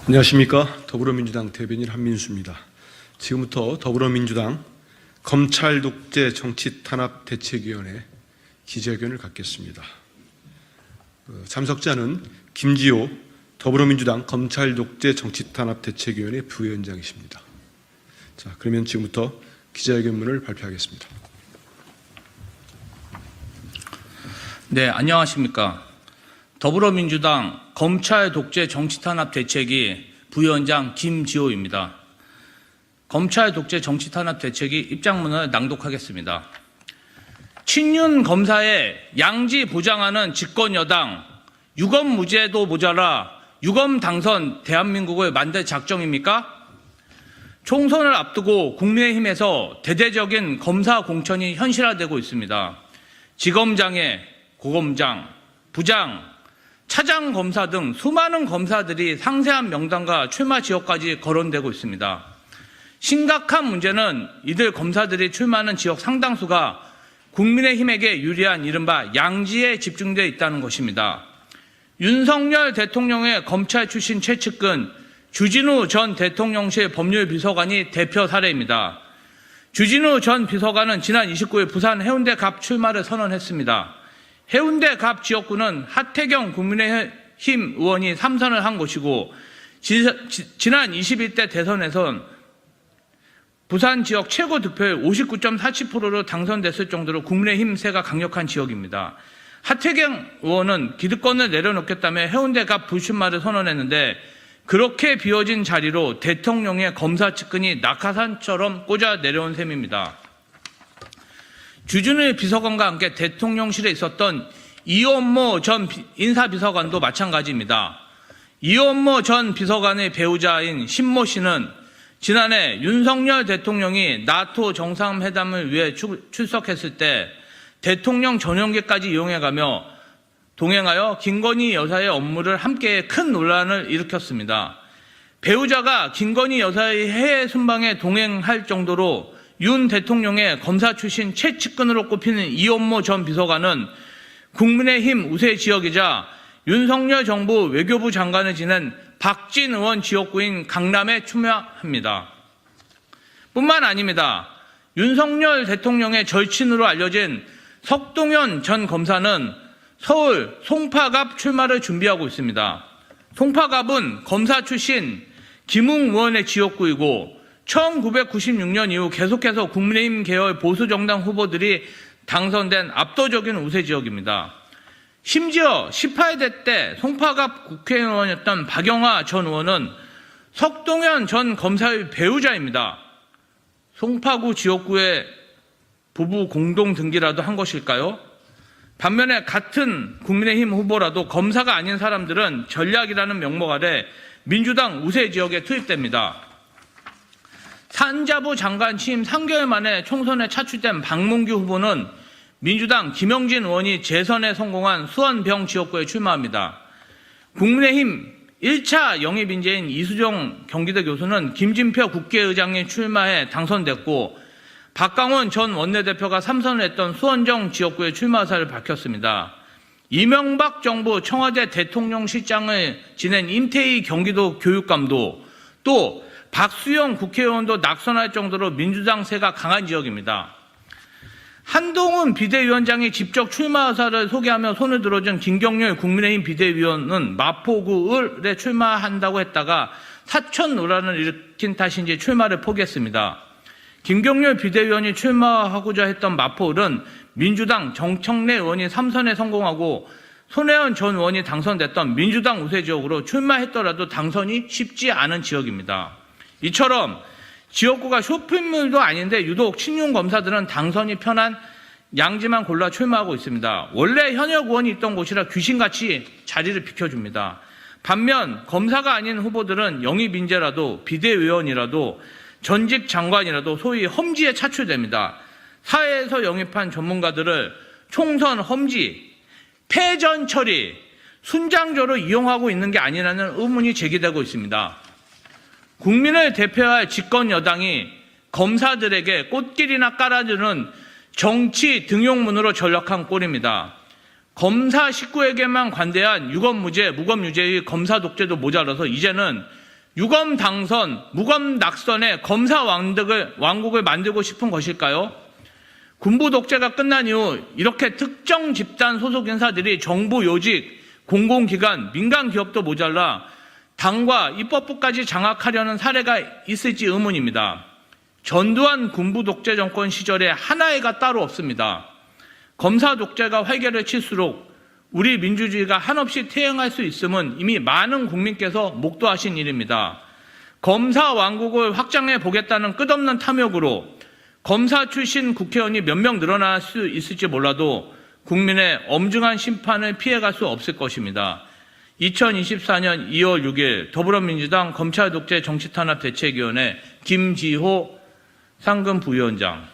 안녕하십니까. 더불어민주당 대변인 한민수입니다. 지금부터 더불어민주당 검찰 독재 정치 탄압 대책위원회 기자회견을 갖겠습니다. 참석자는 김지호 더불어민주당 검찰 독재 정치 탄압 대책위원회 부위원장이십니다. 자, 그러면 지금부터 기자회견문을 발표하겠습니다. 네, 안녕하십니까. 더불어민주당 검찰 독재 정치 탄압 대책위 부위원장 김지호입니다. 검찰 독재 정치 탄압 대책위 입장문을 낭독하겠습니다. 친윤 검사의 양지 보장하는 집권 여당, 유검 무죄도 모자라 유검 당선 대한민국을 만들 작정입니까? 총선을 앞두고 국민의힘에서 대대적인 검사 공천이 현실화되고 있습니다. 지검장에 고검장, 부장, 차장 검사 등 수많은 검사들이 상세한 명단과 출마 지역까지 거론되고 있습니다. 심각한 문제는 이들 검사들이 출마하는 지역 상당수가 국민의힘에게 유리한 이른바 양지에 집중되어 있다는 것입니다. 윤석열 대통령의 검찰 출신 최측근 주진우 전 대통령실 법률비서관이 대표 사례입니다. 주진우 전 비서관은 지난 29일 부산 해운대 갑 출마를 선언했습니다. 해운대 갑 지역구는 하태경 국민의힘 의원이 3선을 한 곳이고 지난 21대 대선에선 부산 지역 최고 득표율 59.47%로 당선됐을 정도로 국민의힘 세가 강력한 지역입니다. 하태경 의원은 기득권을 내려놓겠다며 해운대 갑 불출마를 선언했는데 그렇게 비워진 자리로 대통령의 검사 측근이 낙하산처럼 꽂아 내려온 셈입니다. 주진우 비서관과 함께 대통령실에 있었던 이원모 전 인사비서관도 마찬가지입니다. 이원모 전 비서관의 배우자인 신모 씨는 지난해 윤석열 대통령이 나토 정상회담을 위해 출석했을 때 대통령 전용기까지 이용해가며 동행하여 김건희 여사의 업무를 함께 큰 논란을 일으켰습니다. 배우자가 김건희 여사의 해외 순방에 동행할 정도로 윤 대통령의 검사 출신 최측근으로 꼽히는 이원모 전 비서관은 국민의힘 우세 지역이자 윤석열 정부 외교부 장관을 지낸 박진 의원 지역구인 강남에 출마합니다. 뿐만 아닙니다. 윤석열 대통령의 절친으로 알려진 석동현 전 검사는 서울 송파갑 출마를 준비하고 있습니다. 송파갑은 검사 출신 김웅 의원의 지역구이고 1996년 이후 계속해서 국민의힘 계열 보수정당 후보들이 당선된 압도적인 우세 지역입니다. 심지어 18대 때 송파갑 국회의원이었던 박영하 전 의원은 석동현 전 검사의 배우자입니다. 송파구 지역구의 부부 공동 등기라도 한 것일까요? 반면에 같은 국민의힘 후보라도 검사가 아닌 사람들은 전략이라는 명목 아래 민주당 우세 지역에 투입됩니다. 산자부 장관 취임 3개월 만에 총선에 차출된 박문규 후보는 민주당 김영진 의원이 재선에 성공한 수원병 지역구에 출마합니다. 국민의힘 1차 영입 인재인 이수정 경기도 교수는 김진표 국회의장에 출마해 당선됐고 박강원 전 원내대표가 3선을 했던 수원정 지역구에 출마 의사를 밝혔습니다. 이명박 정부 청와대 대통령실장을 지낸 임태희 경기도 교육감도 또 박수영 국회의원도 낙선할 정도로 민주당 세가 강한 지역입니다. 한동훈 비대위원장이 직접 출마 의사를 소개하며 손을 들어준 김경률 국민의힘 비대위원은 마포구에 출마한다고 했다가 사천 논란을 일으킨 탓인지 출마를 포기했습니다. 김경률 비대위원이 출마하고자 했던 마포을은 민주당 정청래 의원이 3선에 성공하고 손혜원 전 의원이 당선됐던 민주당 우세 지역으로 출마했더라도 당선이 쉽지 않은 지역입니다. 이처럼 지역구가 쇼핑몰도 아닌데 유독 친윤 검사들은 당선이 편한 양지만 골라 출마하고 있습니다. 원래 현역 의원이 있던 곳이라 귀신같이 자리를 비켜줍니다. 반면 검사가 아닌 후보들은 영입 인재라도 비대위원이라도 전직 장관이라도 소위 험지에 차출됩니다. 사회에서 영입한 전문가들을 총선 험지, 패전 처리, 순장조로 이용하고 있는 게 아니라는 의문이 제기되고 있습니다. 국민을 대표할 집권 여당이 검사들에게 꽃길이나 깔아주는 정치 등용문으로 전락한 꼴입니다. 검사 식구에게만 관대한 유검무죄, 무검유죄의 검사 독재도 모자라서 이제는 유검 당선, 무검 낙선의 검사 왕국을 만들고 싶은 것일까요? 군부 독재가 끝난 이후 이렇게 특정 집단 소속 인사들이 정부 요직, 공공기관, 민간 기업도 모자라 당과 입법부까지 장악하려는 사례가 있을지 의문입니다. 전두환 군부 독재 정권 시절에 하나의가 따로 없습니다. 검사 독재가 활개를 칠수록 우리 민주주의가 한없이 퇴행할 수 있음은 이미 많은 국민께서 목도하신 일입니다. 검사 왕국을 확장해 보겠다는 끝없는 탐욕으로 검사 출신 국회의원이 몇 명 늘어날 수 있을지 몰라도 국민의 엄중한 심판을 피해갈 수 없을 것입니다. 2024년 2월 6일 더불어민주당 검찰독재 정치탄압대책위원회 김지호 상근 부위원장.